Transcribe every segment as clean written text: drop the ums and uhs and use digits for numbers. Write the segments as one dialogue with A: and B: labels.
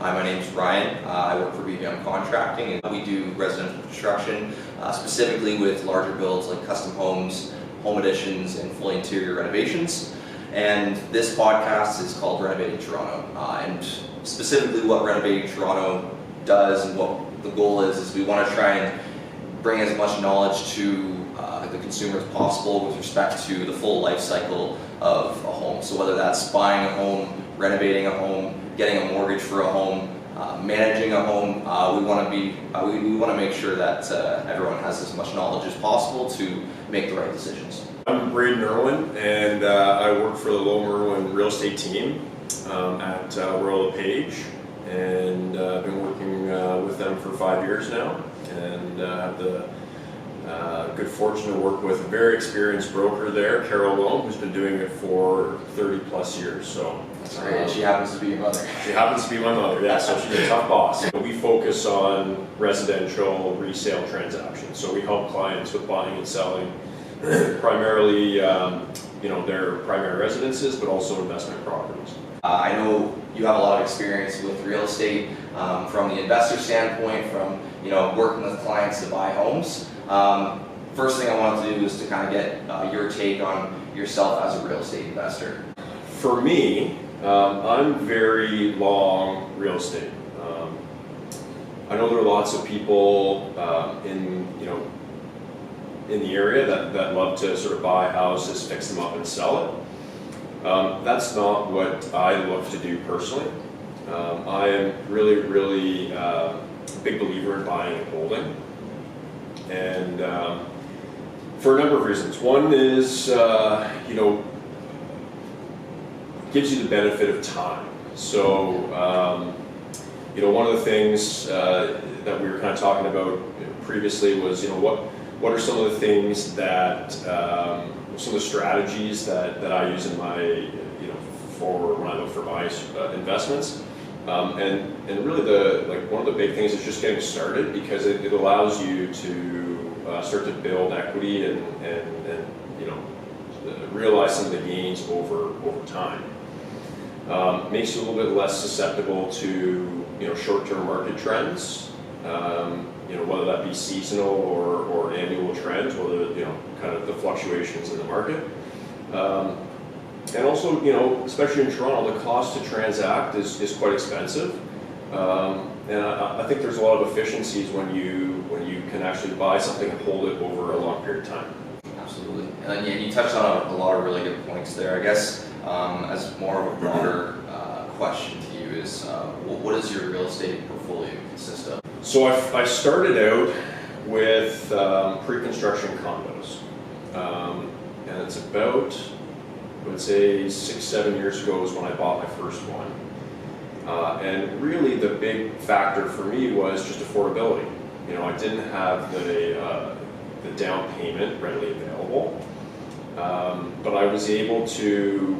A: Hi, my name is Ryan. I work for BVM Contracting, and we do residential construction, specifically with larger builds like custom homes, home additions, and full interior renovations. And this podcast is called Renovating Toronto. And specifically what Renovating Toronto does and what the goal is we want to try and bring as much knowledge to the consumer as possible with respect to the full life cycle of a home. So whether that's buying a home, renovating a home, getting a mortgage for a home, managing a home, we want to make sure that everyone has as much knowledge as possible to make the right decisions.
B: I'm Brayden Irwin, and I work for the Lower Irwin real estate team at Royal LePage, and I've been working with them for 5 years now, and have the good fortune to work with a very experienced broker there, Carol Loam, who's been doing it for 30 plus years. So
A: that's great. And she happens to be your mother.
B: She happens to be my mother, yeah, so she's a tough boss. We focus on residential resale transactions, so we help clients with buying and selling primarily their primary residences, but also investment properties.
A: I know you have a lot of experience with real estate from the investor standpoint, from working with clients to buy homes. First thing I wanted to do is to kind of get your take on yourself as a real estate investor.
B: For me, I'm very long real estate. I know there are lots of people in the area that love to sort of buy houses, fix them up, and sell it. That's not what I love to do personally. I am really a big believer in buying and holding, and for a number of reasons. One is gives you the benefit of time. So one of the things that we were kind of talking about previously was what are some of the things that some of the strategies that I use in my for when I look for my investments, and really one of the big things is just getting started, because it allows you to start to build equity and realize some of the gains over time. Makes you a little bit less susceptible to short-term market trends, whether that be seasonal or annual trends, whether kind of the fluctuations in the market. And also, especially in Toronto, the cost to transact is quite expensive. And I think there's a lot of efficiencies when you can actually buy something and hold it over a long period of time.
A: Absolutely. And you touched on a lot of really good points there. I guess as more of a broader question to you is, what does your real estate portfolio consist of?
B: So I started out with pre-construction condos, and it's about, I would say 6-7 years ago is when I bought my first one. And really the big factor for me was just affordability. I didn't have the down payment readily available, but I was able to,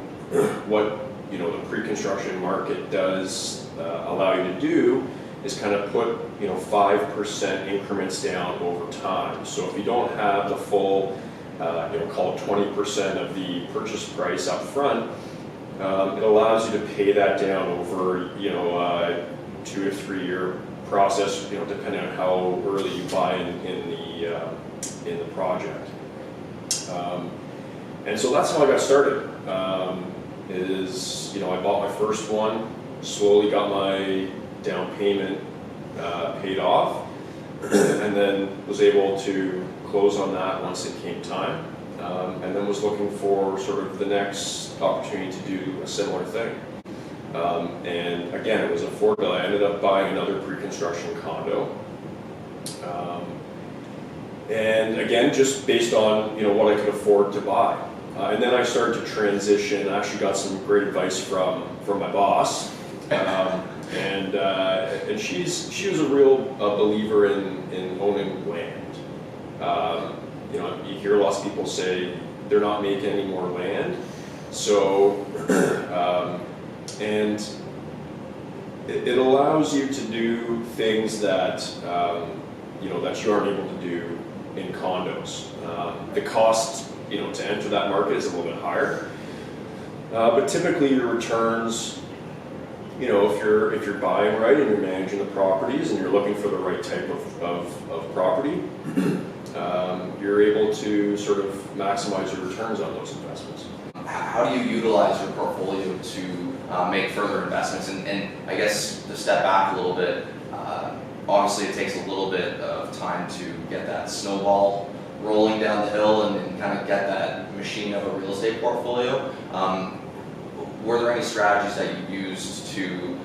B: what the pre-construction market does allow you to do is kind of put 5% increments down over time. So if you don't have the full call it 20% of the purchase price up front, it allows you to pay that down over a 2 to 3 year process, depending on how early you buy in the project. And so that's how I got started. I bought my first one, slowly got my down payment paid off, and then was able to close on that once it came time, and then was looking for sort of the next opportunity to do a similar thing. And again, it was affordable. I ended up buying another pre-construction condo, and again, just based on what I could afford to buy. And then I started to transition. I actually got some great advice from my boss, and she was a real believer in owning land. You hear lots of people say they're not making any more land, so and it allows you to do things that that you aren't able to do in condos. The cost to enter that market is a little bit higher, but typically your returns you know, if you're buying right and you're managing the properties and you're looking for the right type of property, you're able to sort of maximize your returns on those investments.
A: How do you utilize your portfolio to make further investments? And I guess to step back a little bit, obviously it takes a little bit of time to get that snowball rolling down the hill and kind of get that machine of a real estate portfolio. Were there any strategies that you used to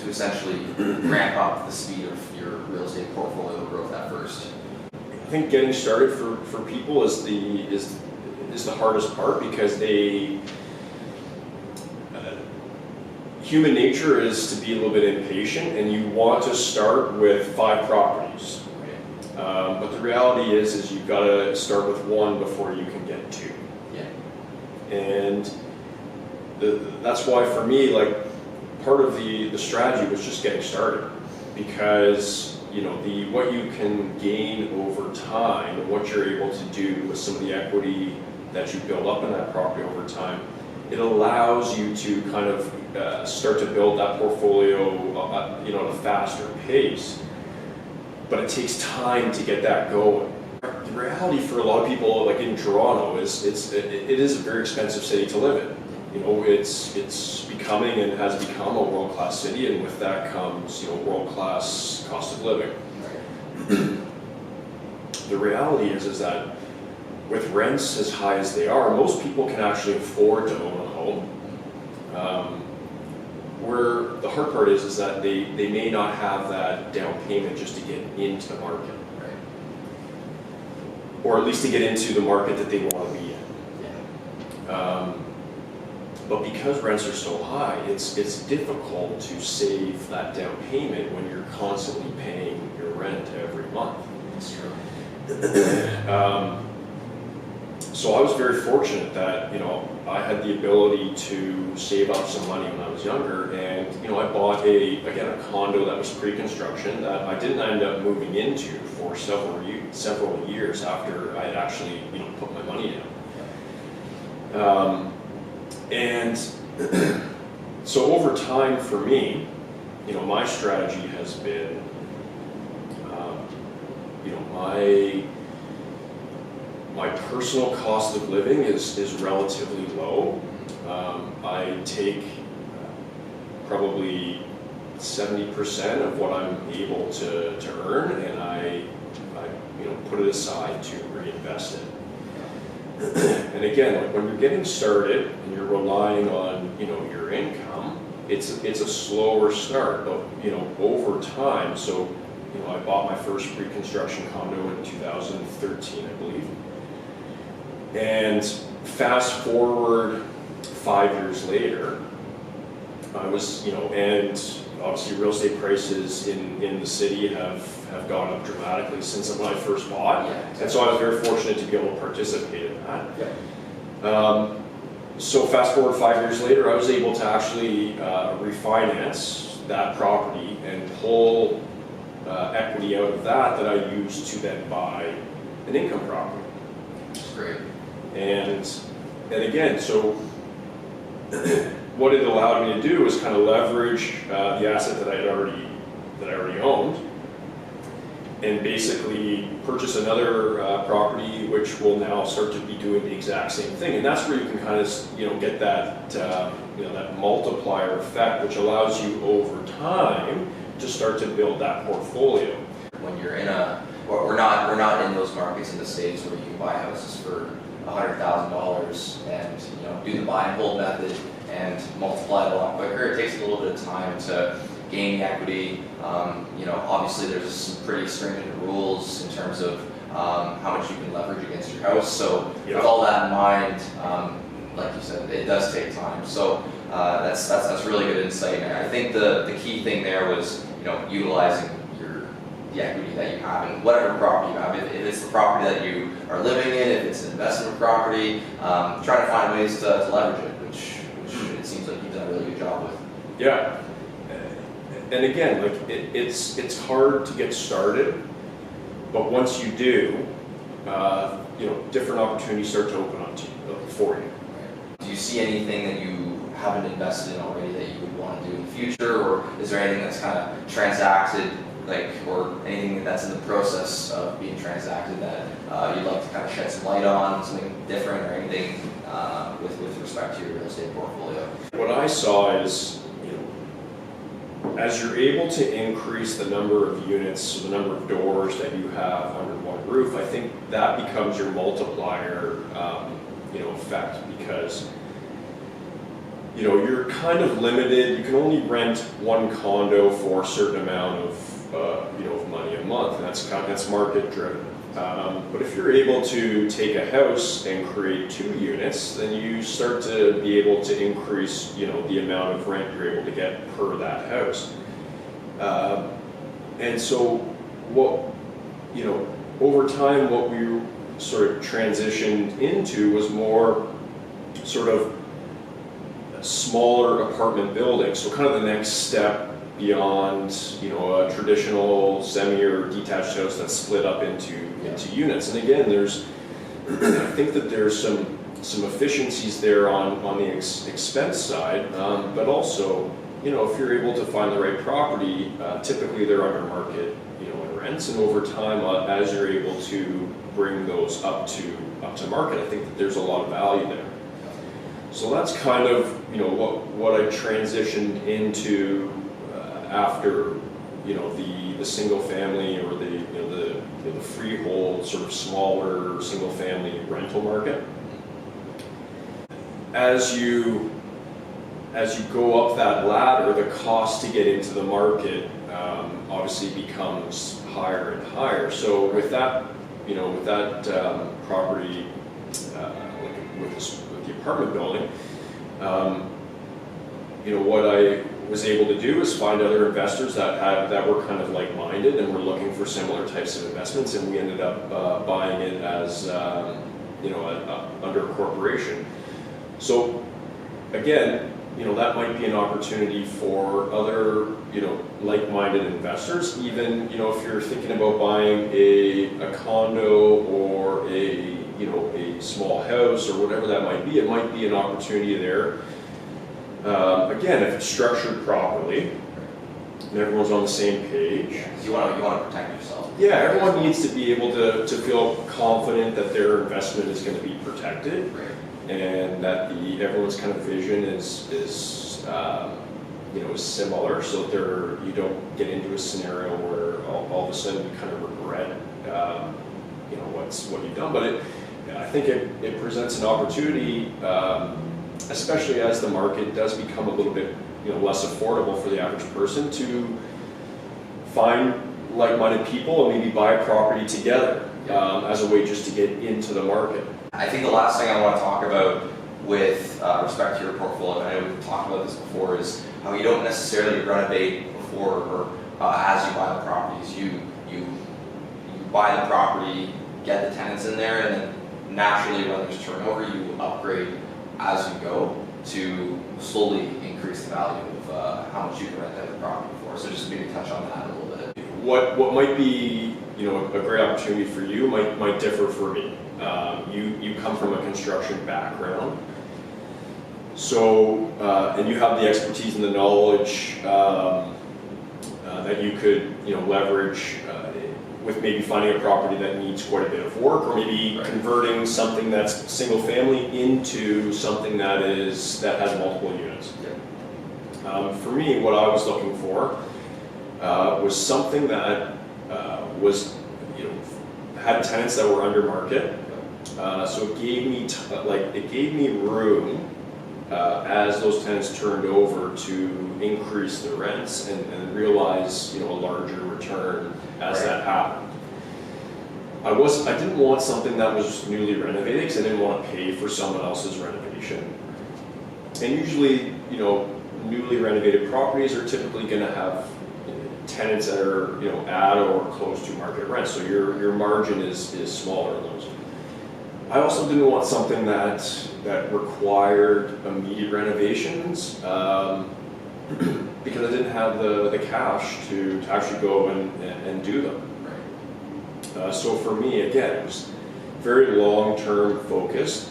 A: essentially ramp up the speed of your real estate portfolio growth at first?
B: I think getting started for people is the hardest part, because human nature is to be a little bit impatient, and you want to start with 5 properties. But the reality is you've got to start with 1 before you can get 2.
A: Yeah.
B: And that's why for me, like, part of the strategy was just getting started, because you know what you can gain over time and what you're able to do with some of the equity that you build up in that property over time, it allows you to kind of start to build that portfolio you know, at a faster pace. But it takes time to get that going. The reality for a lot of people, like in Toronto, is it is a very expensive city to live in. You know, it's becoming and has become a world-class city, and with that comes, you know, world-class cost of living. The reality is that with rents as high as they are, most people can actually afford to own a home. Where the hard part is that they may not have that down payment just to get into the market, right? Or at least to get into the market that they want to be in. Yeah. But because rents are so high, it's difficult to save that down payment when you're constantly paying your rent every month.
A: That's true.
B: So I was very fortunate that, you know, I had the ability to save up some money when I was younger, and you know, I bought a condo that was pre-construction that I didn't end up moving into for several years after I had actually, you know, put my money in. And so over time for me, you know, my strategy has been, you know, my personal cost of living is relatively low. I take probably 70% of what I'm able to earn, and I you know, put it aside to reinvest it. And again, like when you're getting started and you're relying on, you know, your income, it's a slower start, but you know, over time. So you know, I bought my first pre-construction condo in 2013, I believe. And fast forward 5 years later, I was, you know, and obviously real estate prices in the city have gone up dramatically since when I first bought. Yeah, exactly. And so I was very fortunate to be able to participate in that. Yeah. So fast forward 5 years later, I was able to actually refinance that property and pull equity out of that I used to then buy an income property.
A: That's great.
B: And again, so what it allowed me to do was kind of leverage the asset that I already owned, and basically purchase another property which will now start to be doing the exact same thing. And that's where you can kind of, you know, get that you know, that multiplier effect, which allows you over time to start to build that portfolio.
A: When you're in we're not in those markets in the States where you can buy houses for $100,000 and, you know, do the buy and hold method and multiply it a lot quicker. It takes a little bit of time to gain the equity. You know, obviously there's some pretty stringent rules in terms of how much you can leverage against your house. So with all that in mind, like you said, it does take time. So that's really good insight. And I think the key thing there was, you know, utilizing the equity that you have in whatever property you have. If it's the property that you are living in, if it's an investment property, trying to find ways to leverage it, which it seems like you've done a really good job with.
B: Yeah. And again, like it's hard to get started, but once you do, you know, different opportunities start to open up to you, for you.
A: Do you see anything that you haven't invested in already that you would want the future, or is there anything that's kind of transacted, like, or anything that's in the process of being transacted that you'd like to kind of shed some light on, something different or anything with respect to your real estate portfolio?
B: What I saw is, as you're able to increase the number of units, the number of doors that you have under one roof, I think that becomes your multiplier, effect, because you're kind of limited. You can only rent one condo for a certain amount of money a month, and that's market driven. But if you're able to take a house and create 2 units, then you start to be able to increase, the amount of rent you're able to get per that house. And so over time, what we sort of transitioned into was more sort of smaller apartment buildings. So kind of the next step beyond, a traditional semi or detached house that's split up into units. And again, I think that there's some efficiencies there on the expense side, but also, if you're able to find the right property, typically they're under market, in rents, and over time, as you're able to bring those up to market, I think that there's a lot of value there. So that's kind of, what I transitioned into after, the single family or the freehold sort of smaller single family rental market. As you go up that ladder, the cost to get into the market obviously becomes higher and higher. So with that, property, with the apartment building, what I was able to do is find other investors that were kind of like-minded and were looking for similar types of investments, and we ended up buying it as under a corporation. So again, that might be an opportunity for other, like-minded investors. Even, if you're thinking about buying a condo or a small house or whatever that might be, it might be an opportunity there. Again, if it's structured properly and everyone's on the same page.
A: You want to protect yourself.
B: Yeah, everyone needs to be able to feel confident that their investment is going to be protected.
A: Right.
B: And that everyone's kind of vision is similar, so that you don't get into a scenario where all of a sudden you kind of regret what you've done. But I think it presents an opportunity, especially as the market does become a little bit less affordable for the average person, to find like-minded people and maybe buy a property together as a way just to get into the market.
A: I think the last thing I want to talk about with respect to your portfolio, and I know we've talked about this before, is how you don't necessarily renovate before or as you buy the properties. You buy the property, get the tenants in there, and then naturally when there's turnover, you upgrade as you go to slowly increase the value of how much you can rent out the property for. So just maybe touch on that a little bit.
B: What might be a great opportunity for you might differ for me. You come from a construction background, so and you have the expertise and the knowledge that you could leverage with maybe finding a property that needs quite a bit of work, or maybe converting something that's single family into something that has multiple units. For me, what I was looking for was something that was had tenants that were under market. So it gave me room as those tenants turned over to increase the rents and realize a larger return as that happened. I didn't want something that was newly renovated because I didn't want to pay for someone else's renovation. And usually, newly renovated properties are typically going to have tenants that are at or close to market rent, so your margin is smaller in those. I also didn't want something that required immediate renovations because I didn't have the cash to actually go and do them. So for me, again, it was very long-term focused.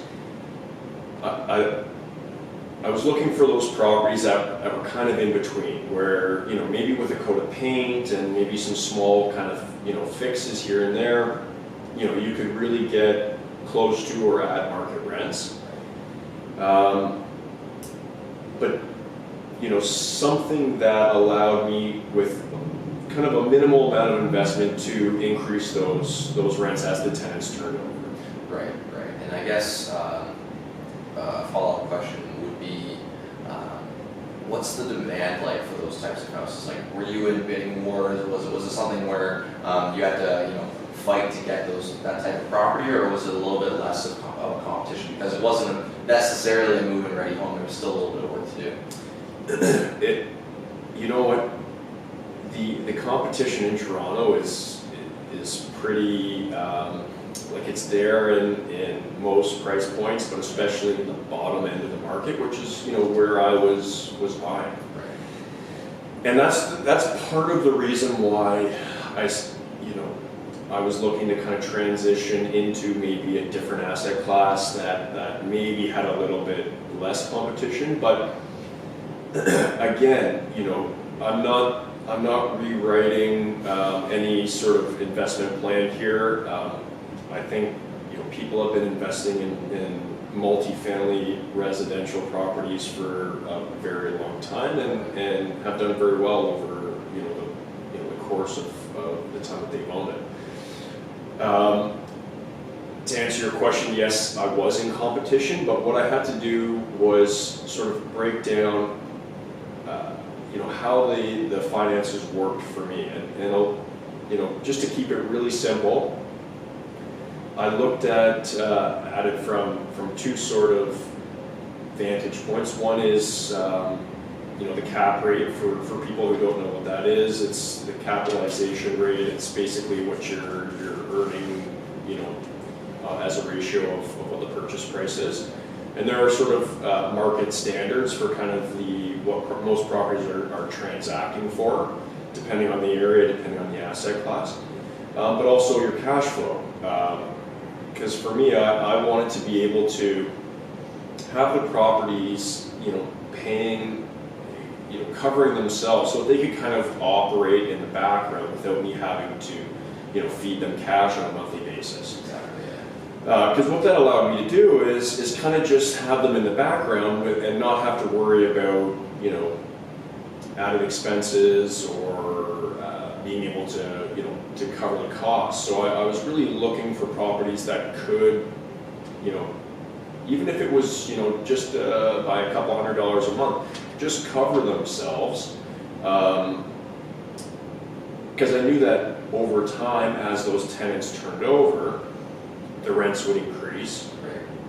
B: I was looking for those properties that were kind of in between, where, you know, maybe with a coat of paint and maybe some small kind of, you know, fixes here and there, you know, you could really get close to or at market rents. But, you know, something that allowed me with kind of a minimal amount of investment to increase those rents as the tenants turned over.
A: Right. And I guess a follow-up question would be, what's the demand like for those types of houses? Like, were you in bidding wars? Was it something where you had to, you know, fight to get that type of property, or was it a little bit less of a competition because it wasn't necessarily a move-in ready home? There was still a little bit of work to do.
B: You know what? The competition in Toronto is pretty, like, it's there in most price points, but especially in the bottom end of the market, which is, you know, where I was buying.
A: Right.
B: And that's part of the reason why I was looking to kind of transition into maybe a different asset class that maybe had a little bit less competition. But again, you know, I'm not rewriting any sort of investment plan here. I think, you know, people have been investing in multifamily residential properties for a very long time and have done very well over, you know, the course of the time that they've owned it. To answer your question, yes, I was in competition, but what I had to do was sort of break down, you know, how the finances worked for me, and you know, just to keep it really simple, I looked at it from two sort of vantage points. One is, you know, the cap rate. For people who don't know what that is, it's the capitalization rate. It's basically what you're earning, you know, as a ratio of what the purchase price is. And there are sort of market standards for kind of what most properties are transacting for, depending on the area, depending on the asset class, but also your cash flow. Because for me, I wanted to be able to have the properties, you know, paying, you know, covering themselves, so they could kind of operate in the background without me having to, you know, feed them cash on a monthly basis. Because what that allowed me to do is kind of just have them in the background and not have to worry about, you know, added expenses or being able to, you know, to cover the costs. So I was really looking for properties that could, you know, even if it was, you know, just by a couple $100 a month, just cover themselves. Because I knew that over time, as those tenants turned over, the rents would increase,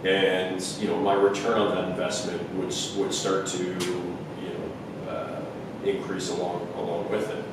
B: and, you know, my return on that investment would start to, you know, increase along with it.